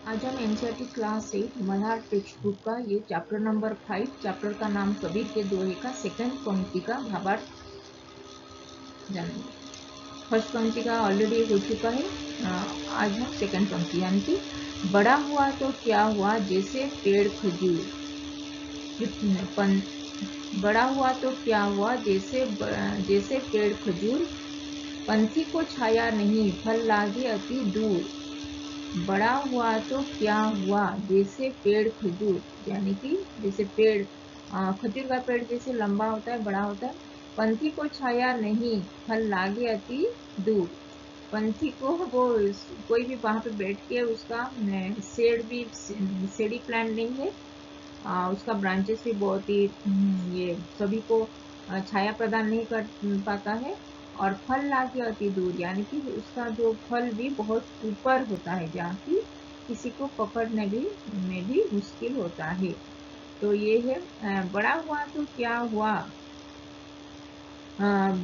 आज हम NCERT class 8 Malhar text book का ये चैप्टर नंबर 5, चैप्टर का नाम कबीर के दोहे का सेकंड पंक्ति का भावार्थ जानेंगे। फर्स्ट पंक्ति का ऑलरेडी हो चुका है। आज हम सेकंड पंक्ति यानी कि बड़ा हुआ तो क्या हुआ जैसे पेड़ खजूर, बड़ा हुआ तो क्या हुआ जैसे पेड़ खजूर, पंथी को छाया नहीं फल लागे अति दूर। बड़ा हुआ तो क्या हुआ जैसे पेड़ खजूर, यानी कि जैसे पेड़ खजूर का पेड़ जैसे लंबा होता है, बड़ा होता है। पंथी को छाया नहीं फल लागे अति दूर। पंथी को वो कोई भी वहां पे बैठ के उसका सेड़ी प्लांट नहीं है, उसका ब्रांचेस भी बहुत ही ये सभी को छाया प्रदान नहीं कर पाता है। और फल लागे अति दूर, यानी कि उसका जो फल भी बहुत ऊपर होता है, जहाँ की किसी को पकड़ने में भी मुश्किल होता है। तो ये है बड़ा हुआ तो क्या हुआ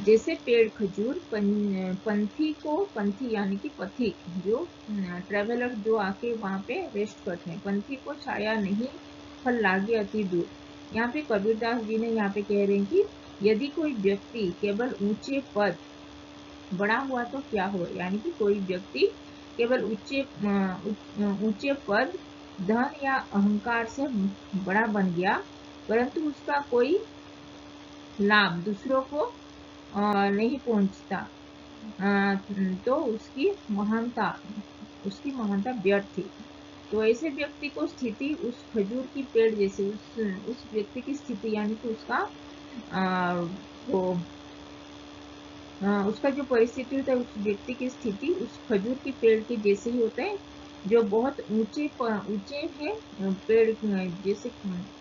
जैसे पेड़ खजूर, पंथी यानी कि पथिक, जो ट्रेवलर जो आके वहां पे रेस्ट करते हैं, पंथी को छाया नहीं फल लागे अति दूर। यहाँ पे कबीरदास जी ने यहाँ पे कह रहे हैं कि यदि कोई व्यक्ति केवल ऊंचे पद, बड़ा हुआ तो क्या हुआ, यानी कि कोई व्यक्ति केवल ऊंचे पद, धन या अहंकार से बड़ा बन गया, परंतु उसका कोई लाभ दूसरों को नहीं पहुंचता, तो उसकी महानता व्यर्थ थी। तो ऐसे व्यक्ति को स्थिति उस खजूर की पेड़ जैसे, उस व्यक्ति की स्थिति यानी कि वो उसका जो परिस्थिति होता है, उस व्यक्ति की स्थिति उस खजूर की पेड़ के जैसे ही होता है, जो बहुत ऊंचे है। पेड़ जैसे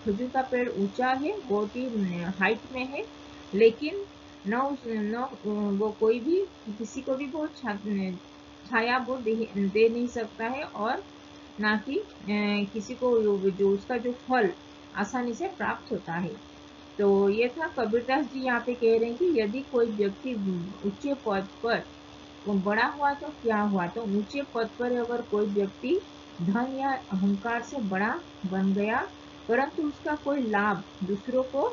खजूर का पेड़ ऊंचा है, बहुत ही हाइट में है, लेकिन न वो कोई भी किसी को भी वो छाया वो दे नहीं सकता है, और ना कि किसी को जो उसका जो फल आसानी से प्राप्त होता है। तो ये था कबीरदास जी यहाँ पे कह रहे हैं कि यदि कोई व्यक्ति ऊंचे पद पर, तो बड़ा हुआ तो क्या हुआ, तो ऊंचे पद पर अगर कोई व्यक्ति धन या अहंकार से बड़ा बन गया, परंतु उसका कोई लाभ दूसरों को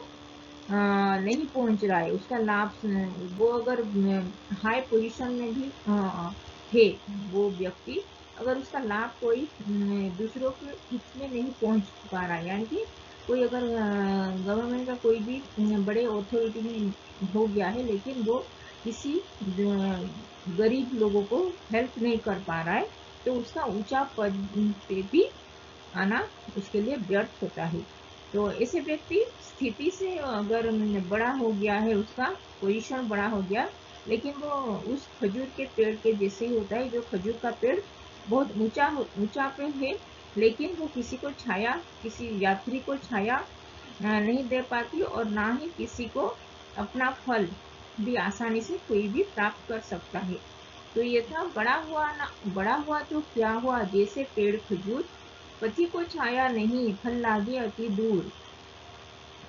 नहीं पहुंच रहा है, उसका लाभ वो अगर हाई पोजीशन में भी है वो व्यक्ति, अगर उसका लाभ कोई दूसरों के हित में नहीं पहुंच पा रहा है, यानी कि कोई अगर गवर्नमेंट का कोई भी बड़े अथॉरिटी में हो गया है, लेकिन वो किसी गरीब लोगों को हेल्प नहीं कर पा रहा है, तो उसका ऊंचा पद पे भी आना उसके लिए व्यर्थ होता है। तो ऐसे व्यक्ति स्थिति से अगर बड़ा हो गया है, उसका पोजीशन बड़ा हो गया, लेकिन वो उस खजूर के पेड़ के जैसे ही होता है, जो खजूर का पेड़ बहुत ऊंचा पे है, लेकिन वो किसी यात्री को छाया नहीं दे पाती, और ना ही किसी को अपना फल भी आसानी से कोई भी प्राप्त कर सकता है। तो ये था बड़ा हुआ तो क्या हुआ जैसे पेड़ खजूर, पति को छाया नहीं फल लागे अति दूर।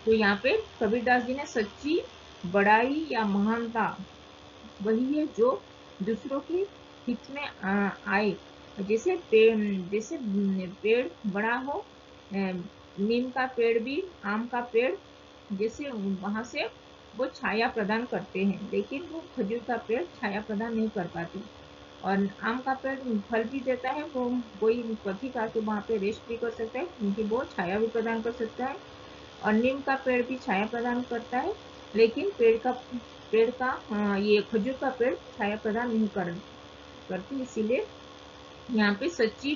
तो यहाँ पे कबीरदास जी ने सच्ची बड़ाई या महानता वही है जो दूसरों के हित में आए। जैसे पेड़ बड़ा हो, नीम का पेड़ भी, आम का पेड़, जैसे वहां से वो छाया प्रदान करते हैं, लेकिन वो खजूर का पेड़ छाया प्रदान नहीं कर पाती। और आम का पेड़ फल भी देता है, वो कोई पथिक आके वहाँ पे रेस्ट भी कर सकता है, क्योंकि वो छाया भी प्रदान कर सकता है। और नीम का पेड़ भी छाया प्रदान करता है, लेकिन ये खजूर का पेड़ छाया प्रदान नहीं करती। इसीलिए यहाँ पे सच्ची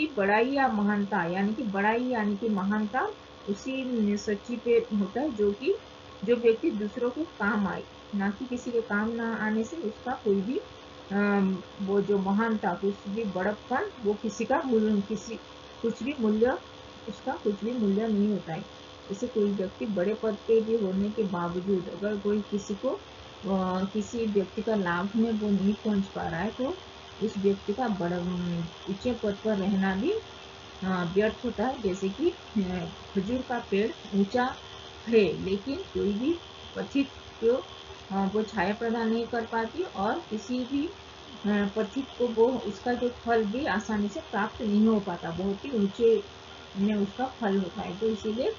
बड़ाई या महानता, यानी कि बड़ाई यानी कि महानता उसी सच्ची पे होता है, जो व्यक्ति दूसरों के काम आए, ना कि किसी के काम ना आने से उसका कोई भी वो जो महानता, कुछ भी बड़प्पन, वो उसका कुछ भी मूल्य नहीं होता है। जैसे कोई व्यक्ति बड़े पद पे भी होने के बावजूद अगर कोई किसी व्यक्ति का लाभ में वो नहीं पहुंच पा रहा है, तो उस व्यक्ति का ऊंचे पद पर रहना भी व्यर्थ होता है। जैसे कि खजूर का पेड़ ऊंचा है, लेकिन कोई भी पथिक को वो छाया प्रदान नहीं कर पाती, और किसी भी पथिक को वो उसका जो फल भी आसानी से प्राप्त नहीं हो पाता, बहुत ही ऊंचे में उसका फल होता है। तो इसीलिए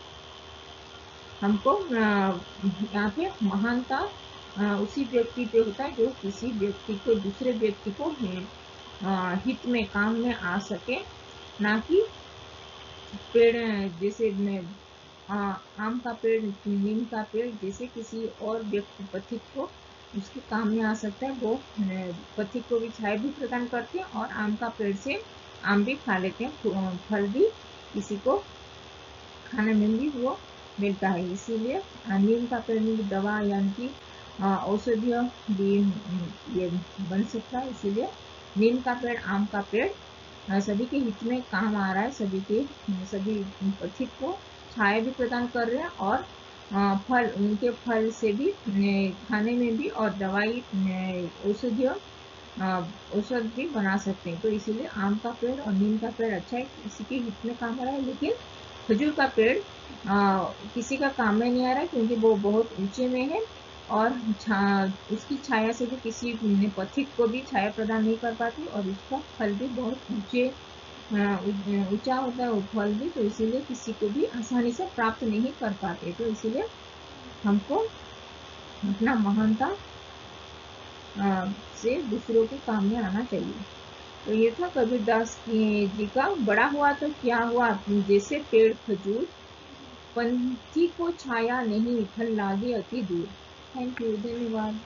हमको यहाँ पे महानता उसी व्यक्ति पे होता है जो किसी व्यक्ति को, दूसरे व्यक्ति को हित में, काम में आ सके, ना कि पेड़ जैसे आम का पेड़, नीम का पेड़ जैसे किसी और व्यक्ति पथिक को उसके काम में आ सकता है, वो पथिक को भी छाया भी प्रदान करते हैं और आम का पेड़ से आम भी खा लेते हैं, फल भी किसी को खाने में भी वो मिलता है। इसीलिए नीम का पेड़ में भी दवा यानी कि औषधीय भी ये बन सकता है। इसीलिए नीम का पेड़, आम का पेड़ सभी के हित में काम आ रहा है, सभी पथिक को छाया भी प्रदान कर रहे हैं और फल, उनके फल से भी खाने में भी और दवाई औषधीय औषध भी बना सकते हैं। तो इसीलिए आम का पेड़ और नीम का पेड़ अच्छा है, किसी के हित में काम आ रहा है, लेकिन खजूर का पेड़ किसी का काम में नहीं आ रहा है, क्योंकि वो बहुत ऊंचे में है और उसकी छाया से भी किसी पथिक को भी छाया प्रदान नहीं कर पाती और उसका फल भी बहुत ऊंचा होता है वो फल भी, तो इसीलिए किसी को भी आसानी से प्राप्त नहीं कर पाते। तो इसीलिए हमको अपना महानता से दूसरों के काम में आना चाहिए। तो ये था कबीरदास जी का बड़ा हुआ तो क्या हुआ, जैसे पेड़ खजूर, पंथी को छाया नहीं, फल लागे अति दूर। थैंक यू, धन्यवाद।